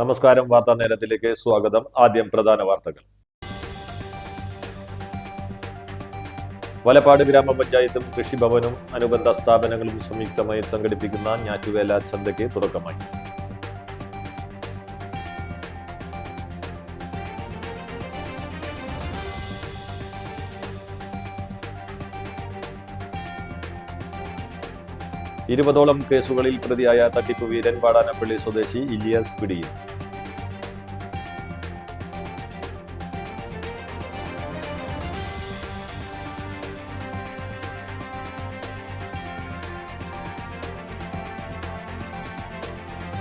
നമസ്കാരം. വാർത്താ നേരത്തിലേക്ക് സ്വാഗതം. ആദ്യം പ്രധാന വാർത്തകൾ. വലപ്പാട് ഗ്രാമപഞ്ചായത്തും കൃഷിഭവനും അനുബന്ധ സ്ഥാപനങ്ങളും സംയുക്തമായി സംഘടിപ്പിക്കുന്ന ഞാറ്റുവേല ചന്തയ്ക്ക് തുടക്കമായി. ഇരുപതോളം കേസുകളിൽ പ്രതിയായ തട്ടിപ്പ് വീരൻ വാടാനപ്പള്ളി സ്വദേശി ഇലിയാസ് പിടിയിൽ.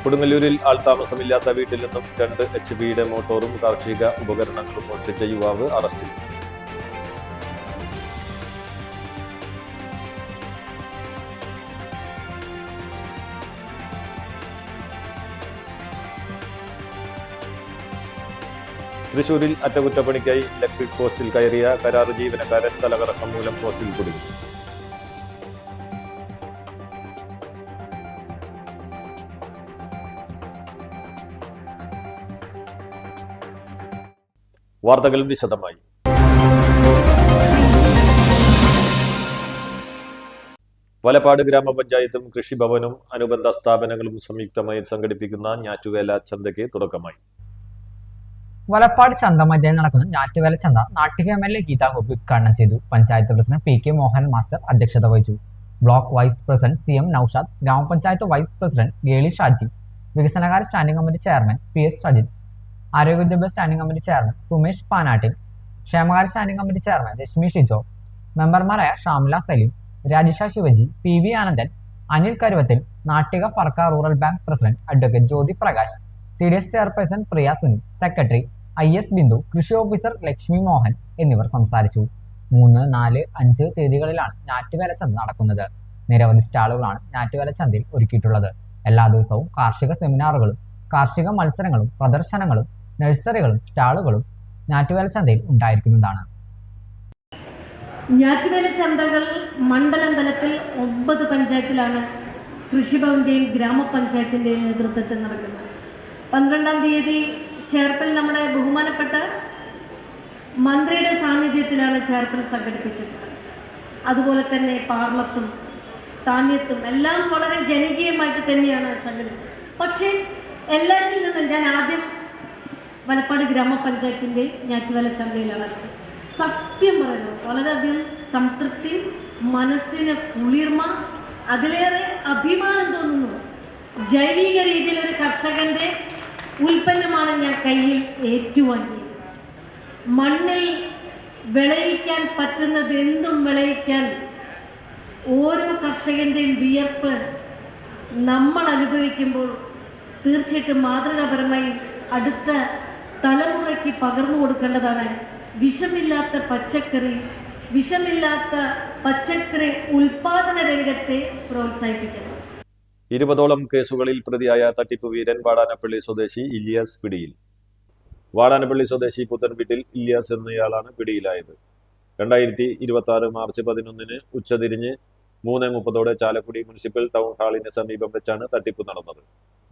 കൊടുങ്ങല്ലൂരിൽ ആൾതാമസമില്ലാത്ത വീട്ടിൽ നിന്നും 2 HP മോട്ടോറും കാർഷിക ഉപകരണങ്ങളും മോഷ്ടിച്ച യുവാവ് അറസ്റ്റിൽ. തൃശൂരിൽ അറ്റകുറ്റപ്പണിക്കായി ഇലക്ട്രിക് പോസ്റ്റിൽ കയറിയ കരാർ ജീവനക്കാരൻ തലകറക്കം മൂലം പോസ്റ്റിൽ കുടുങ്ങി. വാർത്തകൾ വിശദമായി. വലപ്പാട് ഗ്രാമപഞ്ചായത്തും കൃഷിഭവനും അനുബന്ധ സ്ഥാപനങ്ങളും സംയുക്തമായി സംഘടിപ്പിക്കുന്ന ഞാറ്റുവേല ചന്തയ്ക്ക് തുടക്കമായി. വലപ്പാട് ചന്ത മധ്യയിൽ നടക്കുന്ന ഞാറ്റുവേല ചന്ത നാട്ടിക MLA ഗീതാ ഗോപി ഉദ്ഘാടനം ചെയ്തു. Panchayat president PK Mohan master അധ്യക്ഷത വഹിച്ചു. Block vice president CM Noushad, ഗ്രാമപഞ്ചായത്ത് വൈസ് പ്രസിഡന്റ് ഗേളി ഷാജി, വികസനകാര്യ standing committee chairman PS Sajin, ആരോഗ്യ വിദ്യാഭ്യാസ standing committee chairman Sumesh Panattil, ക്ഷേമകാര്യ standing committee chairman Reshmi Shijo, മെമ്പർമാരായ Shamila Saleem, Rajisha Shivaji, PV Anandan, Anil Karuvathil, Nattika Firka rural bank president advocate Jyothi Prakash, CDS chairperson Priya Sunil, secretary IS Bindu, കൃഷി ഓഫീസർ ലക്ഷ്മി മോഹൻ എന്നിവർ സംസാരിച്ചു. 3, 4, 5 തീയതികളിലാണ് ഞാറ്റുവേല ചന്ത നടക്കുന്നത്. നിരവധി സ്റ്റാളുകളാണ് ഞാറ്റുവേല ചന്തയിൽ ഒരുക്കിയിട്ടുള്ളത്. എല്ലാ ദിവസവും കാർഷിക സെമിനാറുകളും കാർഷിക മത്സരങ്ങളും പ്രദർശനങ്ങളും നഴ്സറികളും സ്റ്റാളുകളും ഞാറ്റുവേല ചന്തയിൽ ഉണ്ടായിരിക്കുന്നതാണ്. ഞാറ്റുവേല ചന്തകൾ മണ്ഡലം തലത്തിൽ 9 പഞ്ചായത്തിലാണ് കൃഷിഭവന്റെയും ഗ്രാമപഞ്ചായത്തിന്റെയും നേതൃത്വത്തിൽ നടക്കുന്നത്. 12-ാം തീയതി ചേർപ്പൽ നമ്മുടെ ബഹുമാനപ്പെട്ട മന്ത്രിയുടെ സാന്നിധ്യത്തിലാണ് ചേർപ്പൽ സംഘടിപ്പിച്ചിട്ടുള്ളത്. അതുപോലെ തന്നെ പാർലത്തും താന്യത്തും എല്ലാം വളരെ ജനകീയമായിട്ട് തന്നെയാണ് സംഘടിപ്പിച്ചത്. പക്ഷേ എല്ലാറ്റിൽ നിന്നും ഞാൻ ആദ്യം വലപ്പാട് ഗ്രാമപഞ്ചായത്തിൻ്റെ ഞാറ്റുവേല ചന്തയിലാണ്. സത്യം പറയുന്നത് വളരെയധികം സംതൃപ്തി, മനസ്സിന് കുളിർമ, അതിലേറെ അഭിമാനം തോന്നുന്നു. ജൈവിക രീതിയിലൊരു കർഷകൻ്റെ ഉൽപ്പന്നമാണ് ഞാൻ കയ്യിൽ ഏറ്റുവാങ്ങിയത്. മണ്ണിൽ വിളയിക്കാൻ പറ്റുന്നത് എന്തും വിളയിക്കാൻ ഓരോ കർഷകൻ്റെയും വിയർപ്പ് നമ്മൾ അനുഭവിക്കുമ്പോൾ തീർച്ചയായിട്ടും മാതൃകാപരമായി അടുത്ത തലമുറയ്ക്ക് പകർന്നു കൊടുക്കേണ്ടതാണ്. വിഷമില്ലാത്ത പച്ചക്കറി ഉൽപാദന രംഗത്തെ പ്രോത്സാഹിപ്പിക്കണം. 20ഓളം കേസുകളിൽ പ്രതിയായ തട്ടിപ്പ് വീരൻ വാടാനപ്പള്ളി സ്വദേശി ഇലിയാസ് പിടിയിൽ. വാടാനപ്പള്ളി സ്വദേശി പുത്തൻവീട്ടിൽ ഇലിയാസ് എന്നയാളാണ് പിടിയിലായത്. 2026 മാർച്ച് 11 ഉച്ചതിരിഞ്ഞ് 3:30 ചാലക്കുടി മുനിസിപ്പൽ ടൗൺ ഹാളിന് സമീപം വെച്ചാണ് തട്ടിപ്പ് നടന്നത്.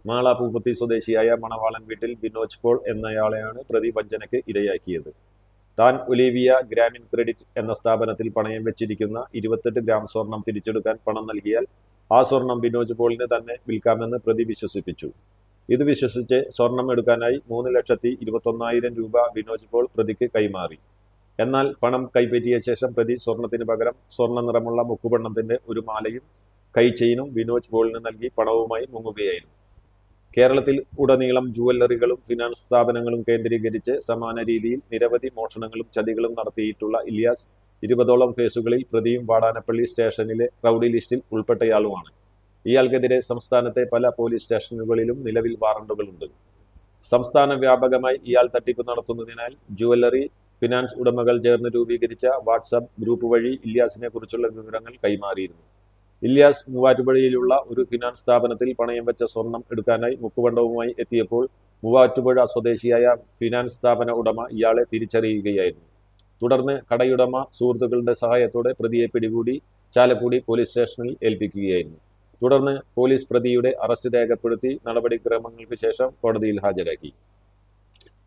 മാള പൂപ്പത്തി സ്വദേശിയായ മണവാളൻ വീട്ടിൽ ബിനോജ് പോൾ എന്നയാളെയാണ് പ്രതി വഞ്ചനയ്ക്ക് ഇരയാക്കിയത്. താൻ ഒലിവിയ ഗ്രാമീൺ ക്രെഡിറ്റ് എന്ന സ്ഥാപനത്തിൽ പണയം വെച്ചിരിക്കുന്ന 28 ഗ്രാം സ്വർണം തിരിച്ചെടുക്കാൻ പണം നൽകിയാൽ ആ സ്വർണം ബിനോജ് പോളിന് തന്നെ വിൽക്കാമെന്ന് പ്രതി വിശ്വസിപ്പിച്ചു. ഇത് വിശ്വസിച്ച് സ്വർണം എടുക്കാനായി 3,21,000 രൂപ ബിനോജ് പോൾ പ്രതിക്ക് കൈമാറി. എന്നാൽ പണം കൈപ്പറ്റിയ ശേഷം പ്രതി സ്വർണത്തിന് പകരം സ്വർണ്ണ നിറമുള്ള മുക്കുപണ്ണത്തിന്റെ ഒരു മാലയും കൈചെയിനും ബിനോജ് പോളിന് നൽകി പണവുമായി മുങ്ങുകയായിരുന്നു. കേരളത്തിൽ ഉടനീളം ജുവല്ലറികളും ഫിനാൻസ് സ്ഥാപനങ്ങളും കേന്ദ്രീകരിച്ച് സമാന രീതിയിൽ നിരവധി മോഷണങ്ങളും ചതികളും നടത്തിയിട്ടുള്ള ഇലിയാസ് 20ഓളം കേസുകളിൽ പ്രതിയും വാടാനപ്പള്ളി സ്റ്റേഷനിലെ റൗഡി ലിസ്റ്റിൽ ഉൾപ്പെട്ടയാളുമാണ്. ഇയാൾക്കെതിരെ സംസ്ഥാനത്തെ പല പോലീസ് സ്റ്റേഷനുകളിലും നിലവിൽ വാറണ്ടുകളുണ്ട്. സംസ്ഥാന വ്യാപകമായി ഇയാൾ തട്ടിപ്പ് നടത്തുന്നതിനാൽ ജുവല്ലറി ഫിനാൻസ് ഉടമകൾ ചേർന്ന് രൂപീകരിച്ച വാട്സാപ്പ് ഗ്രൂപ്പ് വഴി ഇലിയാസിനെ കുറിച്ചുള്ള വിവരങ്ങൾ കൈമാറിയിരുന്നു. ഇലിയാസ് മൂവാറ്റുപുഴയിലുള്ള ഒരു ഫിനാൻസ് സ്ഥാപനത്തിൽ പണയം വെച്ച സ്വർണം എടുക്കാനായി മുക്കുപണ്ടവുമായി എത്തിയപ്പോൾ മൂവാറ്റുപുഴ സ്വദേശിയായ ഫിനാൻസ് സ്ഥാപന ഉടമ ഇയാളെ തിരിച്ചറിയുകയായിരുന്നു. തുടർന്ന് കടയുടമ സുഹൃത്തുക്കളുടെ സഹായത്തോടെ പ്രതിയെ പിടികൂടി ചാലക്കുടി പോലീസ് സ്റ്റേഷനിൽ ഏൽപ്പിക്കുകയായിരുന്നു. തുടർന്ന് പോലീസ് പ്രതിയുടെ അറസ്റ്റ് രേഖപ്പെടുത്തി നടപടിക്രമങ്ങൾക്ക് ശേഷം കോടതിയിൽ ഹാജരാക്കി.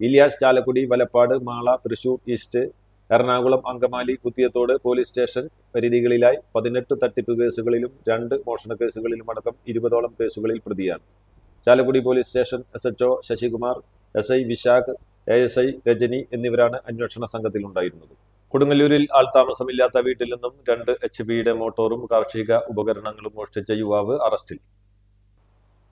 Ilyas Chalakudy, Valappad, Mala, Thrissur east, Ernakulam, Angamaly, Kuthiyathode police station പരിധികളിലായി 18 തട്ടിപ്പ് കേസുകളിലും 2 മോഷണ കേസുകളിലുമടക്കം 20ഓളം കേസുകളിൽ പ്രതിയാണ്. Chalakudy police station SHO Sasikumar, SI Vishakh, ASI Rajani എന്നിവരാണ് അന്വേഷണ സംഘത്തിലുണ്ടായിരുന്നത്. കൊടുങ്ങല്ലൂരിൽ ആൾതാമസമില്ലാത്ത വീട്ടിൽ നിന്നും 2 HP മോട്ടോറും കാർഷിക ഉപകരണങ്ങളും മോഷ്ടിച്ച യുവാവ് അറസ്റ്റിൽ.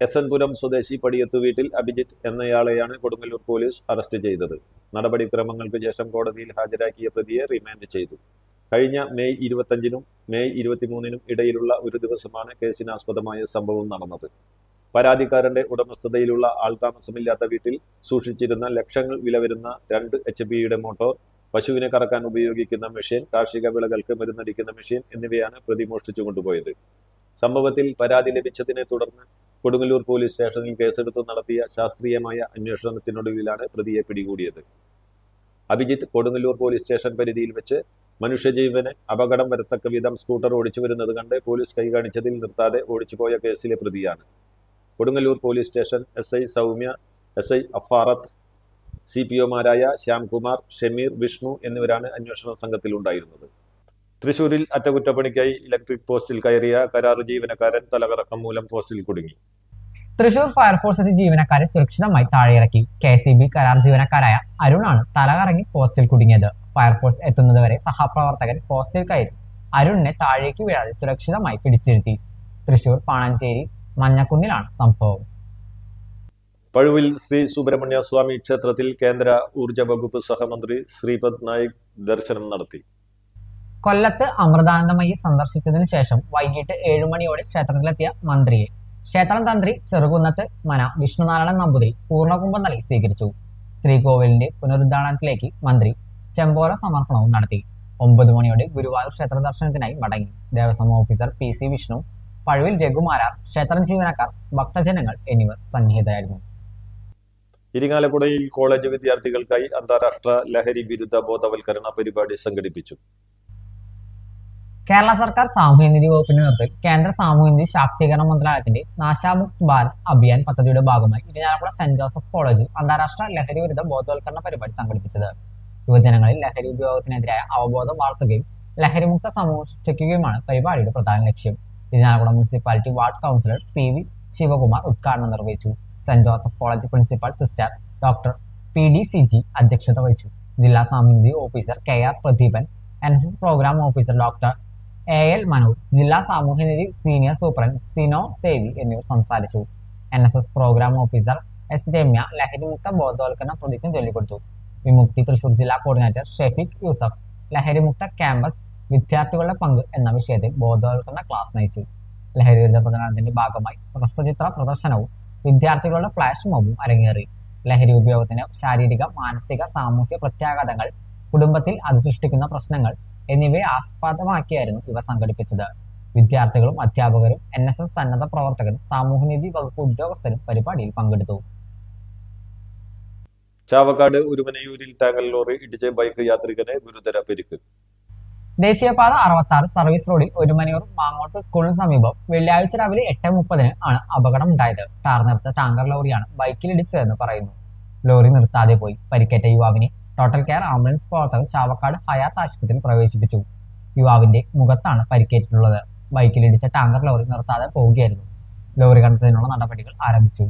SN പുരം സ്വദേശി പടിയത്ത് വീട്ടിൽ അഭിജിത്ത് എന്നയാളെയാണ് കൊടുങ്ങല്ലൂർ പോലീസ് അറസ്റ്റ് ചെയ്തത്. നടപടിക്രമങ്ങൾക്ക് ശേഷം കോടതിയിൽ ഹാജരാക്കിയ പ്രതിയെ റിമാൻഡ് ചെയ്തു. കഴിഞ്ഞ മെയ് 25-നും മെയ് 23-നും ഇടയിലുള്ള ഒരു ദിവസമാണ് കേസിനാസ്പദമായ സംഭവം നടന്നത്. പരാതിക്കാരന്റെ ഉടമസ്ഥതയിലുള്ള ആൾതാമസമില്ലാത്ത വീട്ടിൽ സൂക്ഷിച്ചിരുന്ന ലക്ഷങ്ങൾ വില വരുന്ന 2 HP മോട്ടോർ, പശുവിനെ കറക്കാൻ ഉപയോഗിക്കുന്ന മെഷീൻ, കാർഷിക വിളകൾക്ക് മരുന്നടിക്കുന്ന മെഷീൻ എന്നിവയാണ് പ്രതി മോഷ്ടിച്ചു കൊണ്ടുപോയത്. സംഭവത്തിൽ പരാതി ലഭിച്ചതിനെ തുടർന്ന് കൊടുങ്ങല്ലൂർ പോലീസ് സ്റ്റേഷനിൽ കേസെടുത്തു നടത്തിയ ശാസ്ത്രീയമായ അന്വേഷണത്തിനൊടുവിലാണ് പ്രതിയെ പിടികൂടിയത്. അഭിജിത്ത് കൊടുങ്ങല്ലൂർ പോലീസ് സ്റ്റേഷൻ പരിധിയിൽ വെച്ച് മനുഷ്യജീവന് അപകടം വരത്തക്ക വിധം സ്കൂട്ടർ ഓടിച്ചു വരുന്നത് കണ്ട് പോലീസ് കൈകാണിച്ചതിൽ നിർത്താതെ ഓടിച്ചുപോയ കേസിലെ പ്രതിയാണ്. Kodungallur police station SI Soumya, SI Afarath, CPOമാരായ ശ്യാംകുമാർ, ഷമീർ, വിഷ്ണു എന്നിവരാണ് അന്വേഷണ സംഘത്തിലുണ്ടായിരുന്നത്. തൃശൂരിൽ അറ്റകുറ്റപ്പണിക്കായി ഇലക്ട്രിക് പോസ്റ്റിൽ കയറിയ കരാർ ജീവനക്കാരൻ തലകറക്കം മൂലം പോസ്റ്റിൽ കുടുങ്ങി. തൃശൂർ ഫയർഫോഴ്സ് ജീവനക്കാരെ സുരക്ഷിതമായി താഴെയിറക്കി. KCB കരാർ ജീവനക്കാരായ അരുണാണ് തലകറങ്ങി പോസ്റ്റിൽ കുടുങ്ങിയത്. ഫയർഫോഴ്സ് എത്തുന്നതുവരെ സഹപ്രവർത്തകൻ പോസ്റ്റിൽ കയറി അരുണിനെ താഴേക്ക് വീഴാതെ സുരക്ഷിതമായി പിടിച്ചിരുത്തി. തൃശൂർ പാണഞ്ചേരി മഞ്ഞക്കുന്നിലാണ് സംഭവം. പഴുവിൽ ശ്രീ സുബ്രഹ്മണ്യ സ്വാമി ക്ഷേത്രത്തിൽ കേന്ദ്ര ഊർജ വകുപ്പ് സഹമന്ത്രി ശ്രീപദ് നായിക് ദർശനം നടത്തി. കൊല്ലത്ത് അമൃതാനന്ദമയി സന്ദർശിച്ചതിനു ശേഷം വൈകിട്ട് 7 മണിയോടെ ക്ഷേത്രത്തിലെത്തിയ മന്ത്രിയെ ക്ഷേത്രം തന്ത്രി ചെറുകുന്നത്ത് മന വിഷ്ണുനാരായണൻ നമ്പൂതിരി പൂർണ്ണകുംഭം നൽകി സ്വീകരിച്ചു. ശ്രീകോവിലിന്റെ പുനരുദ്ധാരണത്തിലേക്ക് മന്ത്രി ചെമ്പോല സമർപ്പണവും നടത്തി. 9 മണിയോടെ ഗുരുവായൂർ ക്ഷേത്ര ദർശനത്തിനായി മടങ്ങി. ദേവസ്വം ഓഫീസർ PC വിഷ്ണു, പഴുവിൽ രഘുമാരാർ, ക്ഷേത്രം ജീവനക്കാർ, ഭക്തജനങ്ങൾ എന്നിവർ സന്നിഹിതരായിരുന്നു. ഇരിങ്ങാലക്കുടയിൽ കോളേജ് വിദ്യാർത്ഥികൾക്കായി അന്താരാഷ്ട്ര ലഹരി വിരുദ്ധ ബോധവൽക്കരണ പരിപാടി സംഘടിപ്പിച്ചു. കേരള സർക്കാർ സാമൂഹ്യനിധി വകുപ്പിന്റെ നേതൃത്വത്തിൽ കേന്ദ്ര സാമൂഹ്യനിധി ശാക്തീകരണ മന്ത്രാലയത്തിന്റെ നാശാമുക്ത് ഭാരത് അഭിയാൻ പദ്ധതിയുടെ ഭാഗമായി ഇരിങ്ങാലക്കുട സെന്റ് ജോസഫ് കോളേജിൽ അന്താരാഷ്ട്ര ലഹരി വിരുദ്ധ ബോധവൽക്കരണ പരിപാടി സംഘടിപ്പിച്ചത്. യുവജനങ്ങളിൽ ലഹരി ഉപയോഗത്തിനെതിരായ അവബോധം വളർത്തുകയും ലഹരിമുക്ത സമൂഹം സൃഷ്ടിക്കുകയുമാണ് പരിപാടിയുടെ പ്രധാന ലക്ഷ്യം. Irinjalakuda municipality ward councillor PV Sivakumar ഉദ്ഘാടനം നിർവഹിച്ചു. Saint Joseph college principal sister doctor PDCG അധ്യക്ഷത വഹിച്ചു. ജില്ലാ സാമൂഹ്യനിധി officer KR Pradeepan, NSS programme officer doctor AL Manoj, ജില്ലാ സാമൂഹ്യനിധി സീനിയർ സൂപ്രണ്ട് സിനോ സേവി എന്നിവർ സംസാരിച്ചു. NSS programme officer S Ramya ലഹരിമുക്ത ബോധവൽക്കരണ പ്രതിജ്ഞ ചൊല്ലിക്കൊടുത്തു. വിമുക്തി തൃശൂർ ജില്ലാ കോർഡിനേറ്റർ ഷെഫീഖ് യൂസഫ് ലഹരിമുക്ത ക്യാമ്പസ് വിദ്യാർത്ഥികളുടെ പങ്ക് എന്ന വിഷയത്തിൽ ബോധവൽക്കരണ ക്ലാസ് നയിച്ചു. ലഹരി വിരുദ്ധ പ്രചരണത്തിന്റെ ഭാഗമായി ഹ്രസ്വചിത്ര പ്രദർശനവും വിദ്യാർത്ഥികളുടെ ഫ്ലാഷ് മോബും അരങ്ങേറി. ലഹരി ഉപയോഗത്തിന് ശാരീരിക, മാനസിക, സാമൂഹ്യ പ്രത്യാഘാതങ്ങൾ, കുടുംബത്തിൽ അത് സൃഷ്ടിക്കുന്ന പ്രശ്നങ്ങൾ എന്നിവയെ ആസ്പദമാക്കിയായിരുന്നു ഇവ സംഘടിപ്പിച്ചത്. വിദ്യാർത്ഥികളും അധ്യാപകരും NSS സന്നദ്ധ പ്രവർത്തകരും സാമൂഹ്യനീതി വകുപ്പ് ഉദ്യോഗസ്ഥരും പരിപാടിയിൽ പങ്കെടുത്തു. ചാവക്കാട് ഉരുവനയൂരിൽ ടാങ്കർ ലോറി ഇടിച്ച് ബൈക്ക് യാത്രികന് ഗുരുതര പരിക്ക്. ദേശീയപാത 66 സർവീസ് റോഡിൽ ഒരുമനയൂർ മാങ്ങോട്ട് സ്കൂളിന് സമീപം വെള്ളിയാഴ്ച രാവിലെ 8:30 ആണ് അപകടം ഉണ്ടായത്. ടാർ നിറച്ച ടാങ്കർ ലോറിയാണ് ബൈക്കിലിടിച്ചതെന്ന് പറയുന്നു. ലോറി നിർത്താതെ പോയി. പരിക്കേറ്റ യുവാവിനെ ടോട്ടൽ കെയർ ആംബുലൻസ് പ്രവർത്തകർ ചാവക്കാട് ഹയാത്ത് ആശുപത്രിയിൽ പ്രവേശിപ്പിച്ചു. യുവാവിന്റെ മുഖത്താണ് പരിക്കേറ്റിട്ടുള്ളത്. ബൈക്കിലിടിച്ച ടാങ്കർ ലോറി നിർത്താതെ പോവുകയായിരുന്നു. ലോറി കണ്ടെത്തുന്നതിനുള്ള നടപടികൾ ആരംഭിച്ചു.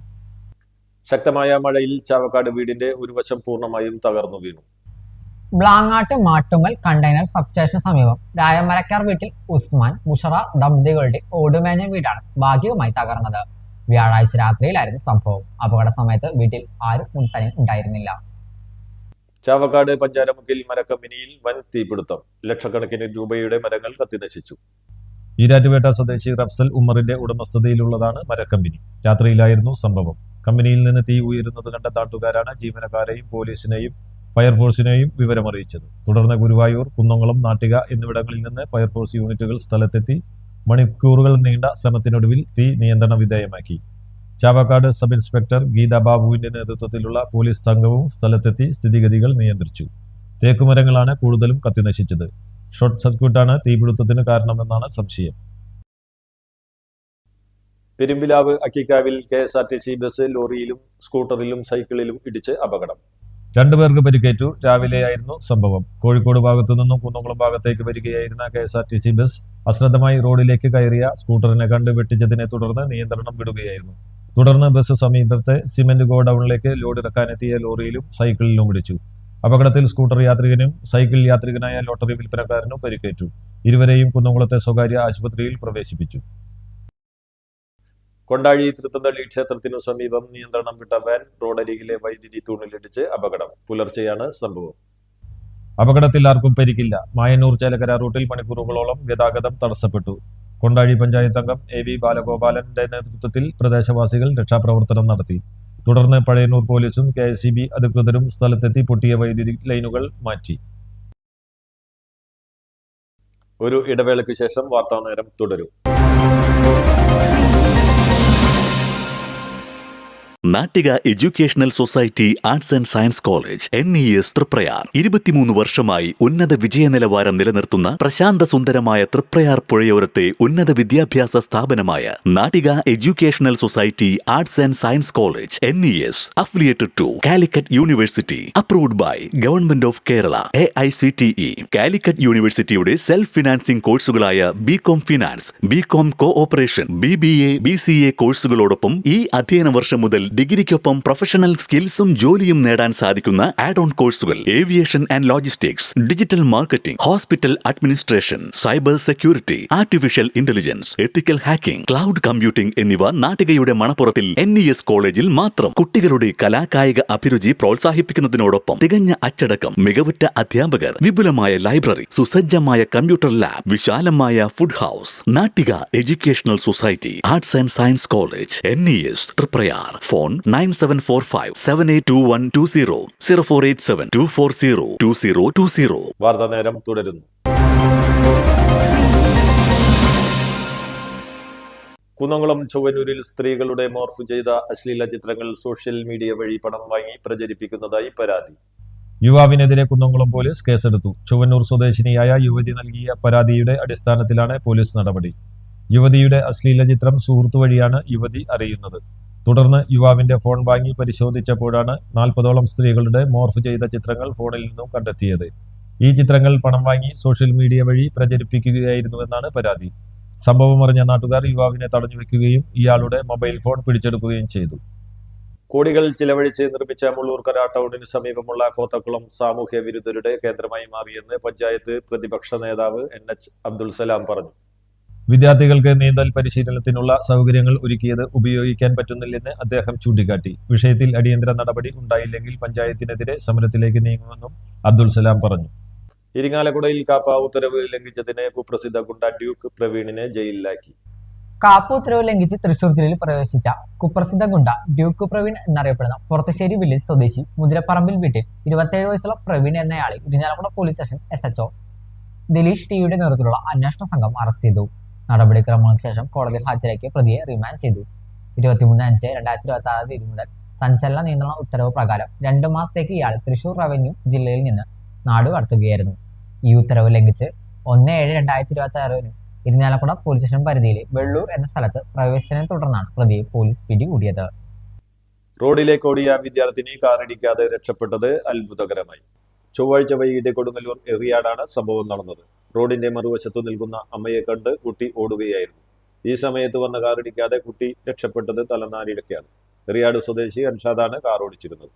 ശക്തമായ മഴയിൽ ചാവക്കാട് വീടിന്റെ ഒരു വശം പൂർണ്ണമായും തകർന്നു വീണു. ബ്ലാങ്ങാട്ട് മാട്ടുമ്മൽ കണ്ടെയ്നർ സബ്സ്റ്റേഷന് സമീപം രായമരക്കാർ വീട്ടിൽ ഉസ്മാൻ ബുഷറ ദമ്പതികളുടെ ഓടുമേഞ്ഞ വീടാണ് ഭാഗികമായി തകർന്നത്. വ്യാഴാഴ്ച രാത്രിയിലായിരുന്നു സംഭവം. അപകട സമയത്ത് വീട്ടിൽ ആരും ഉണ്ടായിരുന്നില്ല. ചാവക്കാട് പഞ്ചാരമുക്കിൽ മരക്കമ്പനിയിൽ വൻ തീപിടുത്തം. ലക്ഷക്കണക്കിന് രൂപയുടെ മരങ്ങൾ കത്തിനശിച്ചു. ഈരാറ്റുപേട്ട സ്വദേശി റഫ്സൽ ഉമ്മറിന്റെ ഉടമസ്ഥതയിലുള്ളതാണ് മരക്കമ്പനി. രാത്രിയിലായിരുന്നു സംഭവം. കമ്പനിയിൽ നിന്ന് തീ ഉയരുന്നത് കണ്ട നാട്ടുകാരാണ് ജീവനക്കാരെയും പോലീസിനെയും ഫയർഫോഴ്സിനെയും വിവരമറിയിച്ചത്. തുടർന്ന് ഗുരുവായൂർ, കുന്നംകുളം, നാട്ടിക എന്നിവിടങ്ങളിൽ നിന്ന് ഫയർഫോഴ്സ് യൂണിറ്റുകൾ സ്ഥലത്തെത്തി മണിക്കൂറുകൾ നീണ്ട ശ്രമത്തിനൊടുവിൽ തീ നിയന്ത്രണ വിധേയമാക്കി. ചാവക്കാട് സബ് ഇൻസ്പെക്ടർ ഗീത ബാബുവിന്റെ നേതൃത്വത്തിലുള്ള പോലീസ് സംഘവും സ്ഥലത്തെത്തി സ്ഥിതിഗതികൾ നിയന്ത്രിച്ചു. തേക്കുമരങ്ങളാണ് കൂടുതലും കത്തിനശിച്ചത്. ഷോർട്ട് സർക്യൂട്ടാണ് തീപിടുത്തത്തിന് കാരണമെന്നാണ് സംശയം. പെരുമ്പിലാവ് അക്കിക്കാവിൽ KSRTC ബസ് ലോറിയിലും സ്കൂട്ടറിലും സൈക്കിളിലും ഇടിച്ച് അപകടം. രണ്ടുപേർക്ക് പരിക്കേറ്റു. രാവിലെയായിരുന്നു സംഭവം. കോഴിക്കോട് ഭാഗത്തു നിന്നും കുന്നംകുളം ഭാഗത്തേക്ക് വരികയായിരുന്ന KSRTC ബസ് അശ്രദ്ധമായി റോഡിലേക്ക് കയറിയ സ്കൂട്ടറിനെ കണ്ട് വെട്ടിച്ചതിനെ തുടർന്ന് നിയന്ത്രണം വിടുകയായിരുന്നു. തുടർന്ന് ബസ് സമീപത്തെ സിമന്റ് ഗോഡൌണിലേക്ക് ലോഡ് ഇറക്കാനെത്തിയ ലോറിയിലും സൈക്കിളിലും ഇടിച്ചു. അപകടത്തിൽ സ്കൂട്ടർ യാത്രികനും സൈക്കിൾ യാത്രികനായ ലോട്ടറി വിൽപ്പനക്കാരനും പരിക്കേറ്റു. ഇരുവരെയും കുന്നംകുളത്തെ സ്വകാര്യ ആശുപത്രിയിൽ പ്രവേശിപ്പിച്ചു. കൊണ്ടാഴി തൃത്തന്തള്ളി ക്ഷേത്രത്തിനു സമീപം നിയന്ത്രണം വിട്ട വാൻ റോഡരികിലെ വൈദ്യുതി തൂണിലിടിച്ച് അപകടം. പുലർച്ചെയാണ് സംഭവം. അപകടത്തിൽ ആർക്കും പരിക്കില്ല. മായന്നൂർ ചേലക്കര റൂട്ടിൽ മണിക്കൂറുകളോളം ഗതാഗതം തടസ്സപ്പെട്ടു. കൊണ്ടാഴി പഞ്ചായത്ത് അംഗം AV ബാലഗോപാലന്റെ നേതൃത്വത്തിൽ പ്രദേശവാസികൾ രക്ഷാപ്രവർത്തനം നടത്തി. തുടർന്ന് പഴയന്നൂർ പോലീസും KSEB അധികൃതരും സ്ഥലത്തെത്തി പൊട്ടിയ വൈദ്യുതി ലൈനുകൾ മാറ്റി. ഒരു ഇടവേളയ്ക്ക് ശേഷം വാർത്താനേരം തുടരും. Nattika educational society arts and science college NES Triprayar 23 വർഷമായി ഉന്നത വിജയ നിലവാരം നിലനിർത്തുന്ന പ്രശാന്ത സുന്ദരമായ തൃപ്രയാർ പുഴയോരത്തെ ഉന്നത വിദ്യാഭ്യാസ സ്ഥാപനമായ Nattika educational society arts and science college NES affiliated to Calicut university, approved by government of Kerala, AICTE. Calicut യൂണിവേഴ്സിറ്റിയുടെ സെൽഫ് ഫിനാൻസിംഗ് കോഴ്സുകളായ BCom finance, BCom cooperation, BBA, BCA കോഴ്സുകളോടൊപ്പം ഈ അധ്യയന വർഷം മുതൽ ഡിഗ്രിക്കൊപ്പം പ്രൊഫഷണൽ സ്കിൽസും ജോലിയും നേടാൻ സാധിക്കുന്ന ആഡ് ഓൺ കോഴ്സുകൾ aviation and logistics, digital marketing, hospital administration, cyber security, artificial intelligence, ethical hacking, cloud computing എന്നിവ നാട്ടികയുടെ മണപ്പുറത്തിൽ NES കോളേജിൽ മാത്രം. കുട്ടികളുടെ കലാകായിക അഭിരുചി പ്രോത്സാഹിപ്പിക്കുന്നതിനോടൊപ്പം തികഞ്ഞ അച്ചടക്കം, മികവുറ്റ അധ്യാപകർ, വിപുലമായ ലൈബ്രറി, സുസജ്ജമായ കമ്പ്യൂട്ടർ ലാബ്, വിശാലമായ food house. Nattika educational society arts and science college NES Triprayar. Phone 9745782120, 048724022020. വാർത്താ നേരം തുടരുന്നു. കുന്നംകുളം ചൊവ്വന്നൂരിൽ സ്ത്രീകളുടെ മോർഫ് ചെയ്ത അശ്ലീല ചിത്രങ്ങൾ സോഷ്യൽ മീഡിയ വഴി പണം വാങ്ങി പ്രചരിപ്പിക്കുന്നതായി പരാതി. യുവാവിനെതിരെ കുന്നംകുളം പോലീസ് കേസെടുത്തു. ചൊവ്വന്നൂർ സ്വദേശിനിയായ യുവതി നൽകിയ പരാതിയുടെ അടിസ്ഥാനത്തിലാണ് പോലീസ് നടപടി. യുവതിയുടെ അശ്ലീല ചിത്രം സുഹൃത്തു വഴിയാണ് യുവതി അറിയുന്നത്. തുടർന്ന് യുവാവിന്റെ ഫോൺ വാങ്ങി പരിശോധിച്ചപ്പോഴാണ് 40ഓളം സ്ത്രീകളുടെ മോർഫ് ചെയ്ത ചിത്രങ്ങൾ ഫോണിൽ നിന്നും കണ്ടെത്തിയത്. ഈ ചിത്രങ്ങൾ പണം വാങ്ങി സോഷ്യൽ മീഡിയ വഴി പ്രചരിപ്പിക്കുകയായിരുന്നുവെന്നാണ് പരാതി. സംഭവം അറിഞ്ഞ നാട്ടുകാർ യുവാവിനെ തടഞ്ഞുവെക്കുകയും ഇയാളുടെ മൊബൈൽ ഫോൺ പിടിച്ചെടുക്കുകയും ചെയ്തു. കോടികൾ ചിലവഴിച്ച് നിർമ്മിച്ച മുള്ളൂർക്കര ടൗണിന് സമീപമുള്ള കോത്തക്കുളം സാമൂഹ്യ വിരുദ്ധരുടെ കേന്ദ്രമായി മാറിയെന്ന് പഞ്ചായത്ത് പ്രതിപക്ഷ നേതാവ് NH അബ്ദുൽ സലാം പറഞ്ഞു. വിദ്യാർത്ഥികൾക്ക് നീന്തൽ പരിശീലനത്തിനുള്ള സൗകര്യങ്ങൾ ഒരുക്കിയത് ഉപയോഗിക്കാൻ പറ്റുന്നില്ലെന്ന് അദ്ദേഹം ചൂണ്ടിക്കാട്ടി. വിഷയത്തിൽ അടിയന്തര നടപടി ഉണ്ടായില്ലെങ്കിൽ പഞ്ചായത്തിനെതിരെ സമരത്തിലേക്ക് നീങ്ങുമെന്നും അബ്ദുൽ സലാം പറഞ്ഞു. ഇരിങ്ങാലക്കുടയിൽ കാപ്പ ഉത്തരവ് ലംഘിച്ചതിന് കുപ്രസിദ്ധ ഗുണ്ട ഡ്യൂക്ക് പ്രവീണിനെ ജയിലിലാക്കി. കാപ്പ ഉത്തരവ് ലംഘിച്ച് തൃശൂർ ജില്ലയിൽ പ്രവേശിച്ച കുപ്രസിദ്ധ ഗുണ്ട ഡ്യൂക്ക് പ്രവീൺ എന്നറിയപ്പെടുന്ന പുറത്തുശ്ശേരി വില്ലേജ് സ്വദേശി മുതിരപ്പറമ്പിൽ വീട്ടിൽ 27 വയസ്സുള്ള പ്രവീൺ എന്നയാളെ Irinjalakuda police station SHO Dileesh ടിയുടെ നേതൃത്വത്തിലുള്ള അന്വേഷണ സംഘം അറസ്റ്റ് ചെയ്തു. നടപടിക്രമങ്ങൾക്ക് ശേഷം കോടതിയിൽ ഹാജരാക്കിയ പ്രതിയെ റിമാൻഡ് ചെയ്തു. 23/5/2026 തീയതി മുതൽ സഞ്ചലന നിയന്ത്രണ ഉത്തരവ് പ്രകാരം 2 മാസത്തേക്ക് ഇയാൾ തൃശൂർ റവന്യൂ ജില്ലയിൽ നിന്ന് നാട് കടത്തുകയായിരുന്നു. ഈ ഉത്തരവ് ലംഘിച്ച് 1/7/2026 ഇരിങ്ങാലക്കുട പോലീസ് സ്റ്റേഷൻ പരിധിയിലെ വെള്ളൂർ എന്ന സ്ഥലത്ത് പ്രവേശിച്ചതിനെ തുടർന്നാണ് പ്രതിയെ പോലീസ് പിടികൂടിയത്. റോഡിലേക്ക് ഓടിയ വിദ്യാർത്ഥിനി കാറിടിക്കാതെ രക്ഷപ്പെട്ടത് അത്ഭുതകരമായി. ചൊവ്വാഴ്ച വൈകിട്ട് കൊടുങ്ങല്ലൂർ എറിയാടാണ് സംഭവം നടന്നത്. റോഡിന്റെ മറുവശത്തു നിൽക്കുന്ന അമ്മയെ കണ്ട് കുട്ടി ഓടുകയായിരുന്നു. ഈ സമയത്ത് വന്ന കാറിടിക്കാതെ കുട്ടി രക്ഷപ്പെട്ടത് തലനാരിഴക്കാണ്. എറിയാട് സ്വദേശി അൻഷാദാണ് കാർ ഓടിച്ചിരുന്നത്.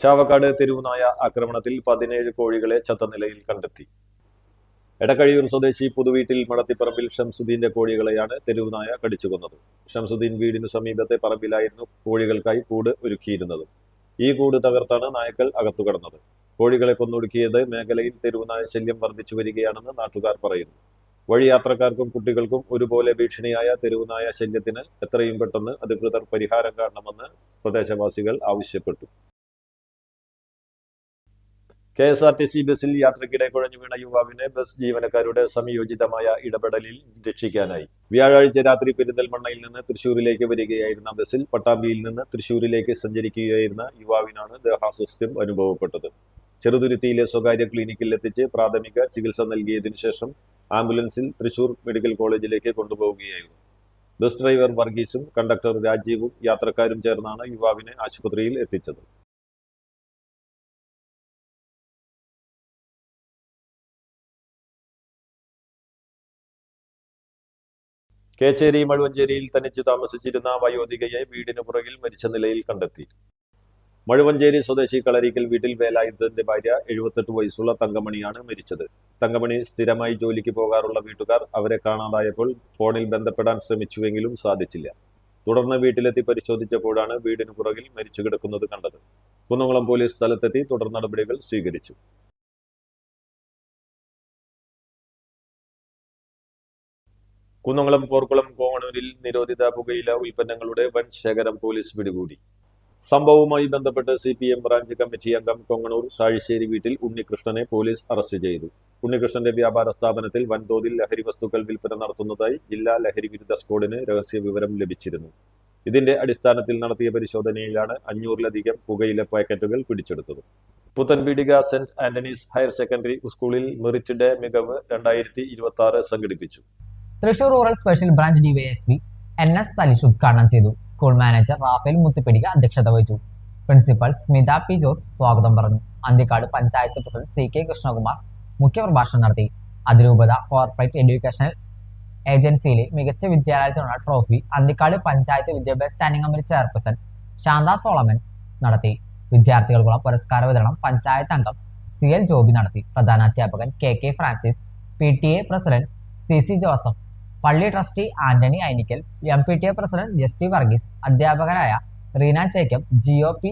ചാവക്കാട് തെരുവുനായ ആക്രമണത്തിൽ 17 കോഴികളെ ചത്ത നിലയിൽ കണ്ടെത്തി. എടക്കഴിയൂർ സ്വദേശി പുതുവീട്ടിൽ മടത്തിപ്പറമ്പിൽ ഷംസുദ്ദീന്റെ കോഴികളെയാണ് തെരുവുനായ കടിച്ചുകൊന്നത്. ഷംസുദ്ദീൻ വീടിനു സമീപത്തെ പറമ്പിലായിരുന്നു കോഴികൾക്കായി കൂട് ഒരുക്കിയിരുന്നത്. ഈ കൂട് തകർത്താണ് നായ്ക്കൾ അകത്തുകടന്നത്. കോഴികളെ കൊന്നൊടുക്കിയത് മേഖലയിൽ തെരുവുനായ ശല്യം വർദ്ധിച്ചു വരികയാണെന്ന് നാട്ടുകാർ പറയുന്നു. വഴിയാത്രക്കാർക്കും കുട്ടികൾക്കും ഒരുപോലെ ഭീഷണിയായ തെരുവുനായ ശല്യത്തിന് എത്രയും പെട്ടെന്ന് അധികൃതർ പരിഹാരം കാണണമെന്ന് പ്രദേശവാസികൾ ആവശ്യപ്പെട്ടു. KSRTC ബസ്സിൽ യാത്രക്കിടെ കുഴഞ്ഞു വീണ യുവാവിനെ ബസ് ജീവനക്കാരുടെ സംയോജിതമായ ഇടപെടലിൽ രക്ഷിക്കാനായി. വ്യാഴാഴ്ച രാത്രി പെരിന്തൽമണ്ണയിൽ നിന്ന് തൃശൂരിലേക്ക് വരികയായിരുന്ന ബസ്സിൽ പട്ടാമ്പിയിൽ നിന്ന് തൃശൂരിലേക്ക് സഞ്ചരിക്കുകയായിരുന്ന യുവാവിനാണ് ദേഹാസ്വാസ്ഥ്യം അനുഭവപ്പെട്ടത്. ചെറുതുരുത്തിയിലെ സ്വകാര്യ ക്ലിനിക്കിൽ എത്തിച്ച് പ്രാഥമിക ചികിത്സ നൽകിയതിനു ശേഷം ആംബുലൻസിൽ തൃശൂർ മെഡിക്കൽ കോളേജിലേക്ക് കൊണ്ടുപോവുകയായിരുന്നു. ബസ് ഡ്രൈവർ വർഗീസും കണ്ടക്ടർ രാജീവും യാത്രക്കാരും ചേർന്നാണ് യുവാവിനെ ആശുപത്രിയിൽ എത്തിച്ചത്. കേച്ചേരി മഴുവഞ്ചേരിയിൽ തനിച്ച് താമസിച്ചിരുന്ന വയോധികയെ വീടിനു പുറകിൽ മരിച്ച നിലയിൽ കണ്ടെത്തി. മഴുവഞ്ചേരി സ്വദേശി കളരിക്കൽ വീട്ടിൽ വേലായുധന്റെ ഭാര്യ 78 വയസ്സുള്ള തങ്കമണിയാണ് മരിച്ചത്. തങ്കമണി സ്ഥിരമായി ജോലിക്ക് പോകാറുള്ള വീട്ടുകാർ അവരെ കാണാതായപ്പോൾ ഫോണിൽ ബന്ധപ്പെടാൻ ശ്രമിച്ചുവെങ്കിലും സാധിച്ചില്ല. തുടർന്ന് വീട്ടിലെത്തി പരിശോധിച്ചപ്പോഴാണ് വീടിനു പുറകിൽ മരിച്ചു കിടക്കുന്നത് കണ്ടത്. കുന്നംകുളം പോലീസ് സ്ഥലത്തെത്തി തുടർ നടപടികൾ സ്വീകരിച്ചു. കുന്നംകുളം പോർക്കുളം കോങ്ങണൂരിൽ നിരോധിത പുകയില ഉൽപ്പന്നങ്ങളുടെ വൻ ശേഖരം പോലീസ് പിടികൂടി. സംഭവവുമായി ബന്ധപ്പെട്ട് CPM ബ്രാഞ്ച് കമ്മിറ്റി അംഗം കൊങ്ങണൂർ താഴിശ്ശേരി വീട്ടിൽ ഉണ്ണികൃഷ്ണനെ പോലീസ് അറസ്റ്റ് ചെയ്തു. ഉണ്ണികൃഷ്ണന്റെ വ്യാപാര സ്ഥാപനത്തിൽ വൻതോതിൽ ലഹരി വസ്തുക്കൾ വിൽപ്പന നടത്തുന്നതായി ജില്ലാ ലഹരി വിരുദ്ധ സ്ക്വാഡിന് രഹസ്യ വിവരം ലഭിച്ചിരുന്നു. ഇതിന്റെ അടിസ്ഥാനത്തിൽ നടത്തിയ പരിശോധനയിലാണ് 500-ലധികം പുകയില പാക്കറ്റുകൾ പിടിച്ചെടുത്തത്. Puthenpeedika saint Antony's higher secondary സ്കൂളിൽ മെറിറ്റ് ഡേ മികവ് 2026 സംഘടിപ്പിച്ചു. Thrissur rural special branch DYSP NS Saleesh ഉദ്ഘാടനം ചെയ്തു. സ്കൂൾ മാനേജർ റാഫേൽ മുത്തുപിടിക അധ്യക്ഷത വഹിച്ചു. Principal Smitha P. ജോസ് സ്വാഗതം പറഞ്ഞു. അന്തിക്കാട് പഞ്ചായത്ത് പ്രസിഡന്റ് CK കൃഷ്ണകുമാർ മുഖ്യപ്രഭാഷണം നടത്തി. അതിരൂപത കോർപ്പറേറ്റ് എഡ്യൂക്കേഷണൽ ഏജൻസിയിലെ മികച്ച വിദ്യാലയത്തിനുള്ള ട്രോഫി അന്തിക്കാട് പഞ്ചായത്ത് വിദ്യാഭ്യാസ standing committee chairperson Shantha Solomon നടത്തി. വിദ്യാർത്ഥികൾക്കുള്ള പുരസ്കാര വിതരണം പഞ്ചായത്ത് അംഗം CL ജോബി നടത്തി. പ്രധാനാധ്യാപകൻ KK Francis, PTA president CC Joseph, പള്ളി trustee Antony Ainikkal, MPTA president Justy Varghese, അധ്യാപകരായ Reena Jacob, GOP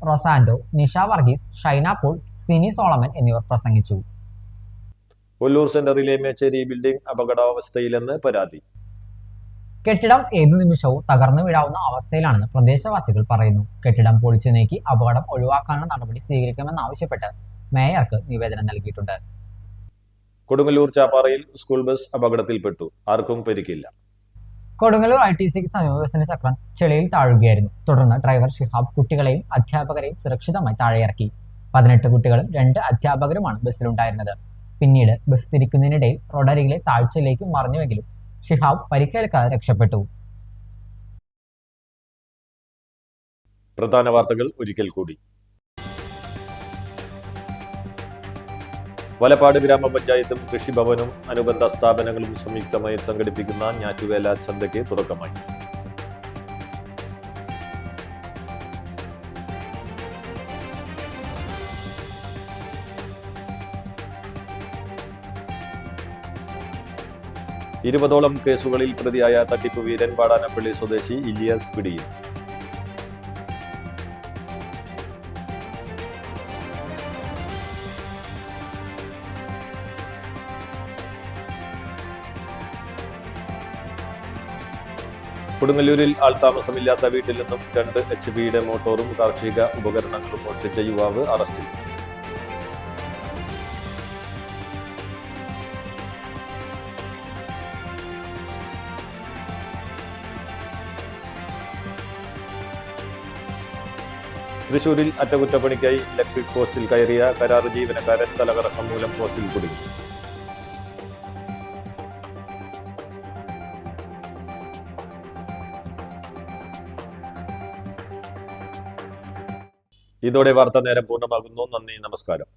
Rosando, Nisha Varghese, Shaina Paul, Sini Solomon എന്നിവർ പ്രസംഗിച്ചു. കൊല്ലൂർ സെന്ററിലെ മേച്ചേരി ബിൽഡിംഗ് അപകടാവസ്ഥയിലെന്ന് പരാതി. കെട്ടിടം ഏതു നിമിഷവും തകർന്നു വീഴാവുന്ന അവസ്ഥയിലാണെന്ന് പ്രദേശവാസികൾ പറയുന്നു. കെട്ടിടം പൊളിച്ചു നീക്കി അപകടം ഒഴിവാക്കാനുള്ള നടപടി സ്വീകരിക്കണമെന്നാവശ്യപ്പെട്ട് മേയർക്ക് നിവേദനം നൽകിയിട്ടുണ്ട്. കൊടുങ്ങല്ലൂർ ചാപ്പാറയിൽ സ്കൂൾ ബസ് അപകടത്തിൽപ്പെട്ടു. ആർക്കും പരിക്കില്ല. കൊടുങ്ങല്ലൂർ ITCക്ക് സമീപ ബസിന്റെ ചക്രം ചെളിയിൽ താഴുകയായിരുന്നു. തുടർന്ന് ഡ്രൈവർ ഷിഹാബ് കുട്ടികളെയും അധ്യാപകരെയും സുരക്ഷിതമായി താഴെയിറക്കി. 18 കുട്ടികളും 2 അധ്യാപകരുമാണ് ബസ്സിലുണ്ടായിരുന്നത്. പിന്നീട് ബസ് തിരിക്കുന്നതിനിടയിൽ റോഡരികിലെ താഴ്ചയിലേക്ക് മറിഞ്ഞുവെങ്കിലും ഷിഹാബ് പരിക്കേൽക്കാതെ രക്ഷപ്പെട്ടു. പ്രധാന വാർത്തകൾ ഒരിക്കൽ കൂടി. വലപ്പാട് ഗ്രാമപഞ്ചായത്തും കൃഷിഭവനും അനുബന്ധ സ്ഥാപനങ്ങളും സംയുക്തമായി സംഘടിപ്പിക്കുന്ന ഞാറ്റുവേല ചന്തയ്ക്ക് തുടക്കമായി. ഇരുപതോളം കേസുകളിൽ പ്രതിയായ തട്ടിപ്പ് വീരൻ വാടാനപ്പള്ളി സ്വദേശി ഇലിയാസ് പിടിയിൽ. കൊടുങ്ങല്ലൂരിൽ ആൾതാമസമില്ലാത്ത വീട്ടിൽ നിന്നും 2 HP മോട്ടോറും കാർഷിക ഉപകരണങ്ങളും മോഷ്ടിച്ച യുവാവ് അറസ്റ്റിൽ. തൃശൂരിൽ അറ്റകുറ്റപ്പണിക്കായി ഇലക്ട്രിക് പോസ്റ്റിൽ കയറിയ കരാർ ജീവനക്കാരൻ തലകറക്കം മൂലം പോസ്റ്റിൽ കുടുങ്ങി. ഇതോടെ വാർത്താ നേരം പൂർണ്ണമാകുന്നു. നന്ദി, നമസ്കാരം.